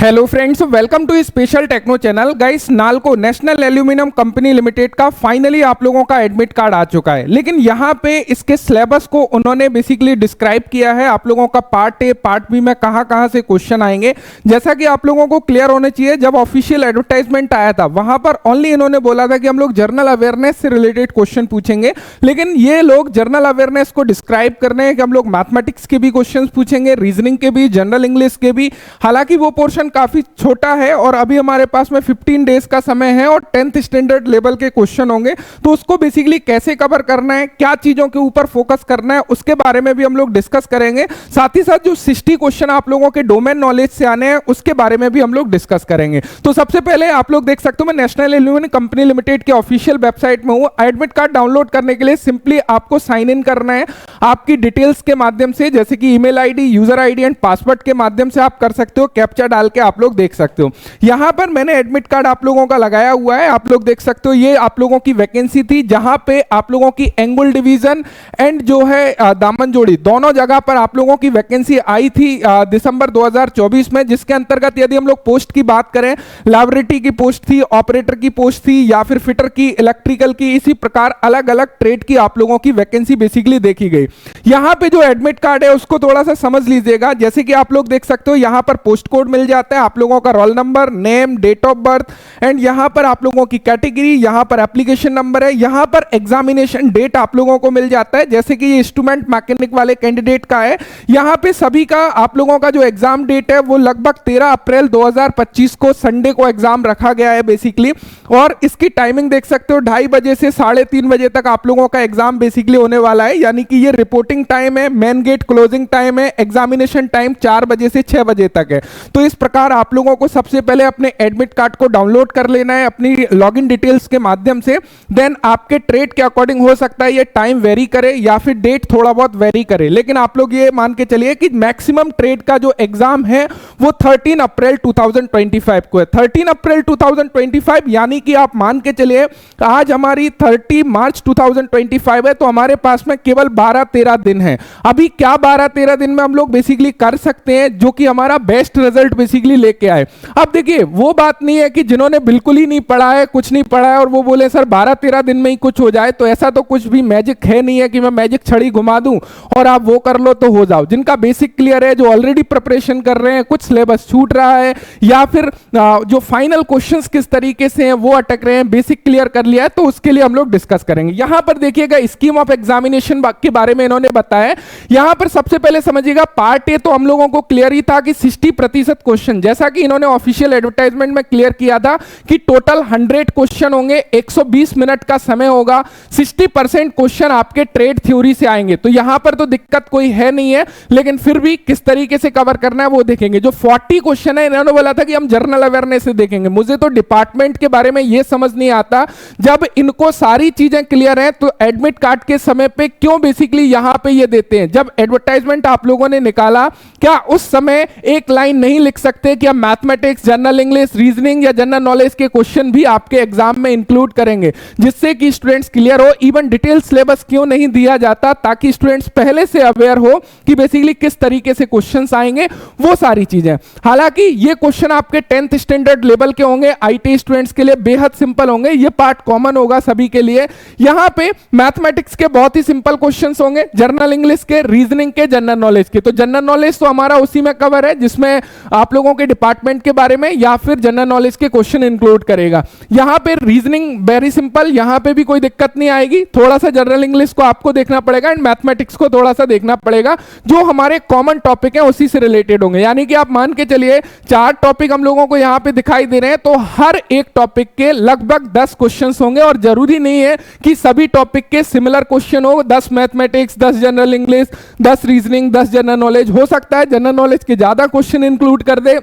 Hello friends, welcome to special techno channel. Guys, NALCO national aluminium company limited का finally आप लोगों का admit card आ चुका है, लेकिन यहाँ पे इसके सिलेबस को उन्होंने बेसिकली डिस्क्राइब किया है। आप लोगों का पार्ट ए पार्ट बी में कहाँ से क्वेश्चन आएंगे, जैसा कि आप लोगों को क्लियर होने चाहिए। जब ऑफिशियल एडवर्टाइजमेंट आया था वहां पर ओनली इन्होंने बोला था कि हम लोग जर्नल अवेयरनेस से रिलेटेड क्वेश्चन पूछेंगे, लेकिन ये लोग जर्नल अवेयरनेस को डिस्क्राइब कर रहे हैं कि हम लोग मैथमेटिक्स के भी क्वेश्चन पूछेंगे, रीजनिंग के भी, जनरल इंग्लिश के भी। हालांकि वो पोर्शन काफी छोटा है और अभी हमारे पास में 15 डेज का समय है और 10th स्टैंडर्ड लेवल के क्वेश्चन होंगे, तो उसको बेसिकली कैसे कवर करना है, क्या चीजों के ऊपर फोकस करना है, उसके बारे में भी हम लोग डिस्कस करेंगे। साथ ही साथ जो 60 क्वेश्चन आप लोगों के डोमेन नॉलेज से आने हैं उसके बारे में भी हम लोग डिस्कस करेंगे। तो सबसे पहले आप लोग देख सकते हो, मैं नेशनल एल्यूमिनियम कंपनी लिमिटेड के ऑफिशियल वेबसाइट में हूं। एडमिट कार्ड डाउनलोड करने के लिए सिंपली आपको साइन इन करना है आपकी डिटेल्स के माध्यम से, जैसे कि email ID, user ID and password के माध्यम से आप कर सकते हो। कैप्चा डाल के आप लोग देख सकते हो। यहां पर मैंने एडमिट कार्ड आप लोगों का लगाया हुआ है, आप लोग देख सकते हो। ये आप लोगों की वैकेंसी थी जहां पे आप लोगों की एंगुल डिवीजन एंड जो है दामन जोड़ी, दोनों जगह पर आप लोगों की वैकेंसी आई थी दिसंबर 2024 में, जिसके अंतर्गत यदि हम लोग पोस्ट की बात करें, लैबोरेटरी की पोस्ट थी, ऑपरेटर की पोस्ट थी, या फिर फिटर की, इलेक्ट्रिकल की, इसी प्रकार अलग अलग ट्रेड की आप लोगों की वैकेंसी बेसिकली देखी गई। यहां पे जो एडमिट कार्ड है उसको थोड़ा सा समझ लीजिएगा। जैसे कि आप लोग देख सकते हो, यहां पर पोस्ट कोड मिल जाता है, आप लोगों का roll number, name, date of birth and यहां पर आप लोगों की कैटेगरी, यहां पर एप्लीकेशन नंबर है, यहां पर एग्जामिनेशन डेट आप लोगों को मिल जाता है। जैसे कि ये इंस्ट्रूमेंट मैकेनिक वाले कैंडिडेट का है, यहां पे सभी का आप लोगों का जो एग्जाम डेट है वो लगभग 13 अप्रैल 2025 को संडे को एग्जाम रखा गया है बेसिकली। और इसकी टाइमिंग देख सकते हो, 2:30 बजे से 3:30 बजे तक आप लोगों का एग्जाम बेसिकली होने वाला है, यानी कि ये रिपोर्टिंग टाइम है, मेन गेट क्लोजिंग टाइम है, एग्जामिनेशन टाइम 4 बजे से 6 बजे तक है। तो इस प्रकार आप लोगों को सबसे पहले अपने एडमिट कार्ड को डाउनलोड कर लेना है अपनी लॉगिन डिटेल्स के माध्यम से। देन आपके ट्रेड के अकॉर्डिंग हो सकता है ये टाइम वेरी करे या फिर डेट थोड़ा बहुत वेरी करे, लेकिन आप लोग ये मान के चलिए कि मैक्सिमम ट्रेड का जो एग्जाम है वो 13 अप्रैल 2025 को है। 13 अप्रैल 2025 यानी कि आप मान के चलिए आज हमारी 30 मार्च 2025 है, तो हमारे पास में केवल 12-13 दिन है। अभी क्या 12-13 दिन में हम लोग बेसिकली कर सकते हैं जो कि हमारा बेस्ट रिजल्ट बेसिकली लेके आए। अब देखिए, वो बात नहीं है कि जिन्होंने बिल्कुल ही नहीं पढ़ा है, कुछ नहीं पढ़ा है और वो बोले सर 12-13 दिन में ही कुछ हो जाए, तो ऐसा तो कुछ भी मैजिक है नहीं है कि मैं मैजिक छड़ी घुमा दूं और आप वो कर लो तो हो जाओ। जिनका बेसिक क्लियर है, जो ऑलरेडी प्रिपरेशन कर रहे हैं, कुछ सिलेबस छूट रहा है या फिर जो फाइनल क्वेश्चंस किस तरीके से हैं वो अटक रहे हैं, बेसिक क्लियर कर लिया है, तो उसके लिए हम लोग डिस्कस करेंगे। यहां पर देखिएगा स्कीम ऑफ एग्जामिनेशन के बारे में इन्होंने बताया। यहां पर सबसे पहले समझिएगा, पार्ट ए तो हम लोगों को क्लियर ही था कि 60% क्वेश्चन, जैसा कि इन्होंने ऑफिशियल एडवर्टाइजमेंट में क्लियर किया था कि टोटल 100 क्वेश्चन होंगे, 120 मिनट का समय होगा, 60% क्वेश्चन आपके ट्रेड थ्योरी से आएंगे। तो यहां पर तो दिक्कत कोई है नहीं है, लेकिन फिर भी किस तरीके से कवर करना है वो देखेंगे। जो 40 क्वेश्चन है, इन्होंने बोला था कि हम जनरल अवेयरनेस से देखेंगे। मुझे तो डिपार्टमेंट के बारे में यह समझ नहीं आता, जब इनको सारी चीजें क्लियर है तो एडमिट कार्ड के समय पे क्यों बेसिकली यहां पे ये देते हैं। जब एडवर्टाइजमेंट आप लोगों ने निकाला, क्या उस समय एक लाइन नहीं लिख सकते कि हम मैथमेटिक्स, जनरल इंग्लिश, रीजनिंग या जनरल नॉलेज के क्वेश्चन भी आपके एग्जाम में इंक्लूड करेंगे, जिससे कि स्टूडेंट्स क्लियर हो। इवन डिटेल सिलेबस क्यों नहीं दिया जाता, ताकि स्टूडेंट्स पहले से अवेयर हो कि बेसिकली किस तरीके से क्वेश्चंस आएंगे, वो सारी चीजें। हालांकि ये क्वेश्चन आपके 10th स्टैंडर्ड लेवल के होंगे, आईटी स्टूडेंट्स के लिए बेहद सिंपल होंगे, ये पार्ट कॉमन होगा सभी के लिए। यहां पे मैथमेटिक्स के बहुत ही सिंपल क्वेश्चंस होंगे, जनरल इंग्लिश के, रीजनिंग के, जनरल नॉलेज के। तो जनरल नॉलेज तो हमारा उसी में कवर है जिसमें आप लोगों के डिपार्टमेंट के बारे में या फिर जनरल नॉलेज के क्वेश्चन इंक्लूड करेगा। यहां पे रीजनिंग वेरी सिंपल, यहां पे भी कोई दिक्कत नहीं आएगी। थोड़ा सा जनरल इंग्लिश को आपको देखना पड़ेगा एंड मैथमेटिक्स को थोड़ा सा देखना पड़ेगा, जो हमारे कॉमन टॉपिक है उसी से रिलेटेड होंगे। यानी कि आप मान के चलिए 4 टॉपिक हम लोगों को यहां पे दिखाई दे रहे हैं, तो हर एक टॉपिक के लगभग 10 क्वेश्चंस होंगे और जरूरी नहीं है कि सभी टॉपिक के सिमिलर क्वेश्चन हो। 10 mathematics, 10 general English, 10 reasoning, 10 general knowledge. हो सकता है जनरल नॉलेज के ज्यादा क्वेश्चन इंक्लूड कर दे,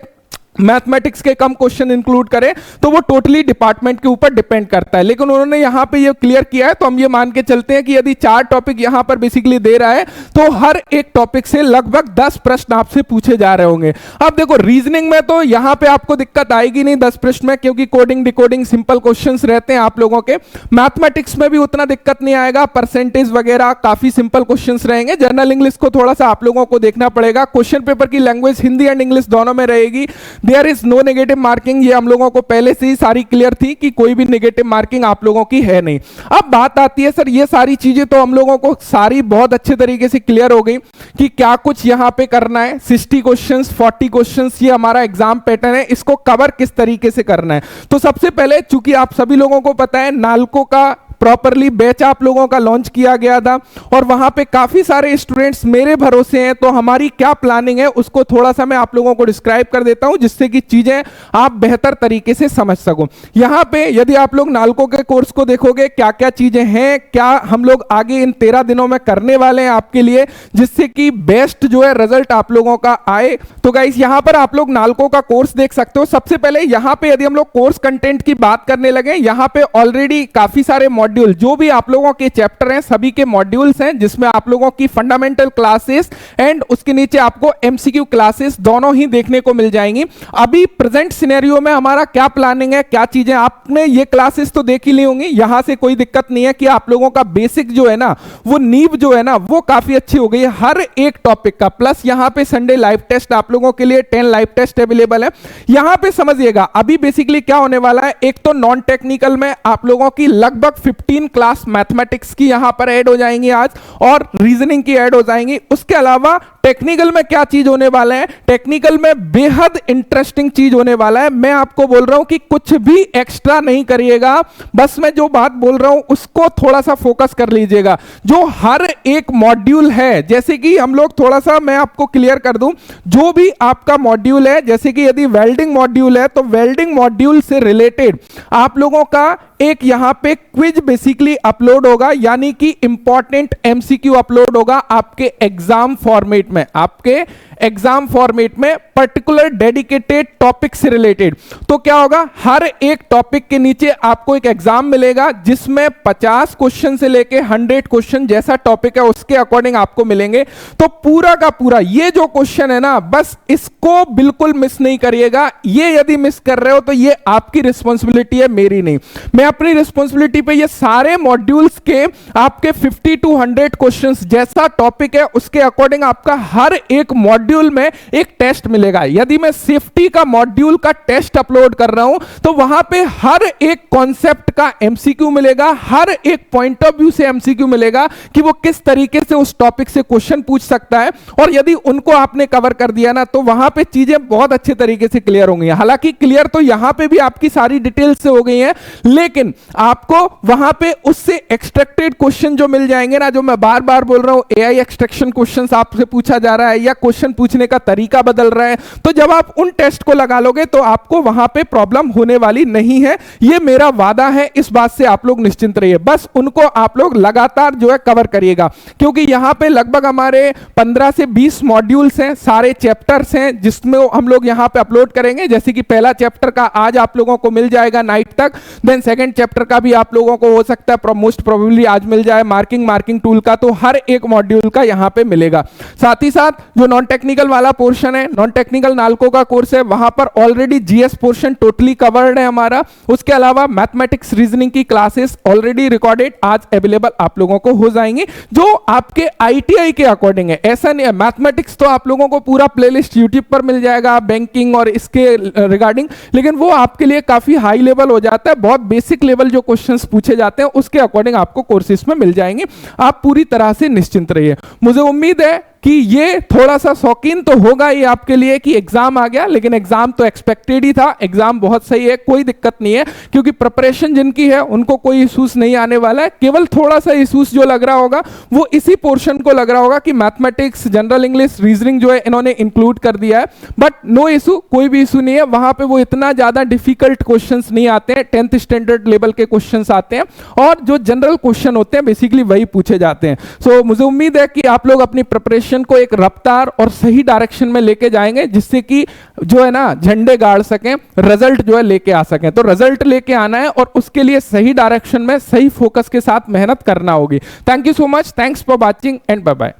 मैथमेटिक्स के कम क्वेश्चन इंक्लूड करें, तो वो टोटली डिपार्टमेंट के ऊपर डिपेंड करता है। लेकिन उन्होंने यहां पे ये क्लियर किया है, तो हम ये मान के चलते हैं कि यदि 4 टॉपिक यहां पर बेसिकली दे रहा है, तो हर एक टॉपिक से लगभग 10 प्रश्न आपसे पूछे जा रहे होंगे। अब देखो, रीजनिंग में तो यहां पे आपको दिक्कत आएगी नहीं 10 प्रश्न में, क्योंकि कोडिंग डिकोडिंग सिंपल क्वेश्चंस रहते हैं आप लोगों के। मैथमेटिक्स में भी उतना दिक्कत नहीं आएगा, परसेंटेज वगैरह काफी सिंपल क्वेश्चंस रहेंगे। जनरल इंग्लिश को थोड़ा सा आप लोगों को देखना पड़ेगा, क्वेश्चन पेपर की लैंग्वेज हिंदी एंड इंग्लिश दोनों में रहेगी। There is no negative marking, ये हम लोगों को पहले से ही सारी क्लियर थी कि कोई भी नेगेटिव मार्किंग आप लोगों की है नहीं। अब बात आती है सर, ये सारी चीजें तो हम लोगों को सारी बहुत अच्छे तरीके से क्लियर हो गई कि क्या कुछ यहां पे करना है। 60 क्वेश्चंस, 40 क्वेश्चंस, ये हमारा एग्जाम पैटर्न है, इसको कवर किस तरीके से करना है। तो सबसे पहले, चूंकि आप सभी लोगों को पता है, नालको का प्रॉपरली बैच आप लोगों का लॉन्च किया गया था और वहां पे काफी सारे स्टूडेंट्स मेरे भरोसे हैं। तो हमारी क्या प्लानिंग है उसको थोड़ा सा मैं आप लोगों को डिस्क्राइब कर देता हूं, जिससे कि चीजें आप बेहतर तरीके से समझ सको। यहां पे यदि आप लोग नालको के कोर्स को देखोगे, क्या क्या चीजें हैं, क्या हम लोग आगे इन 13 दिनों में करने वाले हैं आपके लिए, जिससे कि बेस्ट जो है रिजल्ट आप लोगों का आए। तो गाइस, यहां पर आप लोग नालको का कोर्स देख सकते हो। सबसे पहले यहां पे यदि हम लोग कोर्स कंटेंट की बात करने लगे, यहां पे ऑलरेडी काफी सारे मॉड्यूल, जो भी आप लोगों के चैप्टर हैं सभी के मॉड्यूल्स हैं, जिसमें आप लोगों की फंडामेंटल क्लासेस एंड उसके नीचे आपको एमसीक्यू क्लासेस दोनों ही देखने को मिल जाएंगी। अभी प्रेजेंट सिनेरियो में हमारा क्या प्लानिंग है, क्या चीजें, आपने ये क्लासेस तो देख ही ली होंगी, यहां से कोई दिक्कत नहीं है कि आप लोगों का बेसिक जो है ना, वो नींव जो है ना, वो काफी अच्छी हो गई है हर एक टॉपिक का। प्लस यहां पे संडे लाइव टेस्ट आप लोगों के लिए 10 लाइव टेस्ट अवेलेबल है। यहां पे समझिएगा अभी बेसिकली क्या होने वाला है, एक तो नॉन टेक्निकल में आप लोगों की लगभग 15 क्लास मैथमेटिक्स की यहां पर ऐड हो जाएंगी आज, और रीजनिंग की ऐड हो जाएंगी। उसके अलावा टेक्निकल में क्या चीज होने वाला है, टेक्निकल में बेहद इंटरेस्टिंग चीज होने वाला है। मैं आपको बोल रहा हूं कि कुछ भी एक्स्ट्रा नहीं करिएगा, बस मैं जो बात बोल रहा हूं उसको थोड़ा सा फोकस कर लीजिएगा। जो हर एक मॉड्यूल है, जैसे कि हम लोग थोड़ा सा मैं आपको क्लियर कर दूं, जो भी आपका मॉड्यूल है, जैसे कि यदि वेल्डिंग मॉड्यूल है तो वेल्डिंग मॉड्यूल से रिलेटेड आप लोगों का एक यहां पे क्विज बेसिकली अपलोड होगा, यानी कि इंपॉर्टेंट एमसीक्यू अपलोड होगा आपके एग्जाम फॉर्मेट में, आपके एग्जाम फॉर्मेट में पर्टिकुलर डेडिकेटेड टॉपिक से रिलेटेड। तो क्या होगा, हर एक टॉपिक के नीचे आपको एक एग्जाम मिलेगा जिसमें 50 क्वेश्चन से लेके 100 क्वेश्चन, जैसा टॉपिक है उसके अकॉर्डिंग आपको मिलेंगे। तो पूरा का पूरा ये जो क्वेश्चन है ना, बस इसको बिल्कुल मिस नहीं करिएगा। ये यदि मिस कर रहे हो तो ये आपकी रिस्पॉन्सिबिलिटी है, मेरी नहीं। मैं अपनी रिस्पॉन्सिबिलिटी पे ये सारे मॉड्यूल्स के आपके 50 to 100 क्वेश्चंस, जैसा टॉपिक है उसके अकॉर्डिंग आपका हर एक मॉड्यूल में एक टेस्ट मिलेगा। यदि मैं सेफ्टी का मॉड्यूल का टेस्ट अपलोड कर रहा हूं तो वहां पे हर एक कॉन्सेप्ट का एमसीक्यू मिलेगा, हर एक पॉइंट ऑफ व्यू से एमसीक्यू मिलेगा कि वो किस तरीके से उस टॉपिक से क्वेश्चन पूछ सकता है। और यदि उनको आपने कवर कर दिया ना, तो वहां पे चीजें बहुत अच्छे तरीके से क्लियर होंगी। हालांकि क्लियर तो यहां पे भी आपकी सारी डिटेल्स से हो गई हैं, लेकिन आपको वहां पे उससे एक्सट्रैक्टेड क्वेश्चन जो मिल जाएंगे ना, जो मैं बार बार बोल रहा हूं, एआई एक्सट्रैक्शन क्वेश्चंस आपसे पूछा जा रहा है या क्वेश्चन पूछने का तरीका बदल रहा है, तो जब आप उन टेस्ट को लगा लोगे तो आपको वहां पे प्रॉब्लम होने वाली नहीं है। ये मेरा वादा है, इस बात से आप लोग निश्चिंत रहिए। बस उनको आप लोग लगातार जो है कवर करिएगा, क्योंकि यहां पे लगभग हमारे 15 से 20 मॉड्यूल्स हैं, सारे चैप्टर्स हैं जिसमें हम लोग यहां पे अपलोड करेंगे। जैसे कि पहला चैप्टर का आज आप लोगों को मिल जाएगा नाइट तक, देन सेकंड चैप्टर का भी आप लोगों को हो सकता है मोस्ट प्रोबेबली आज मिल जाए, मार्किंग टूल का। तो हर एक मॉड्यूल का यहां पे मिलेगा। साथ ही साथ जो नॉन टेक्निकल वाला पोर्शन है, नॉन टेक्निकल नालको का कोर्स है, वहां पर already GS portion totally covered है हमारा। उसके अलावा मैथमेटिक्स रीजनिंग की क्लासेस ऑलरेडी रिकॉर्डेड आज अवेलेबल आप लोगों को हो जाएंगी, जो आपके आईटीआई के अकॉर्डिंग है। ऐसा नहीं है, मैथमेटिक्स तो आप लोगों को पूरा प्लेलिस्ट यूट्यूब पर मिल जाएगा बैंकिंग और इसके रिगार्डिंग, लेकिन वो आपके लिए काफी हाई लेवल हो जाता है। बहुत बेसिक लेवल जो क्वेश्चंस पूछे जाते हैं उसके अकॉर्डिंग आपको कोर्सेज में मिल जाएंगे। आप पूरी तरह से निश्चिंत रहिए। मुझे उम्मीद है कि ये थोड़ा सा शौकीन तो होगा ये आपके लिए कि एग्जाम आ गया, लेकिन एग्जाम तो एक्सपेक्टेड ही था। एग्जाम बहुत सही है, कोई दिक्कत नहीं है, क्योंकि प्रिपरेशन जिनकी है उनको कोई इश्यूज नहीं आने वाला है। केवल थोड़ा सा इश्यूज जो लग रहा होगा वो इसी पोर्शन को लग रहा होगा कि मैथमेटिक्स, जनरल इंग्लिश, रीजनिंग जो है इन्होंने इंक्लूड कर दिया है, बट नो इशू, कोई भी इशू नहीं है। वहां पे वो इतना ज्यादा डिफिकल्ट क्वेश्चंस नहीं आते हैं, 10th स्टैंडर्ड लेवल के क्वेश्चंस आते हैं, और जो जनरल क्वेश्चन होते हैं बेसिकली वही पूछे जाते हैं। सो मुझे उम्मीद है कि आप लोग अपनी प्रिपरेशन को एक रफ्तार और सही डायरेक्शन में लेके जाएंगे, जिससे कि जो है ना झंडे गाड़ सकें, रिजल्ट जो है लेके आ सकें। तो रिजल्ट लेके आना है और उसके लिए सही डायरेक्शन में सही फोकस के साथ मेहनत करना होगी। Thank you so much, thanks for watching and bye bye.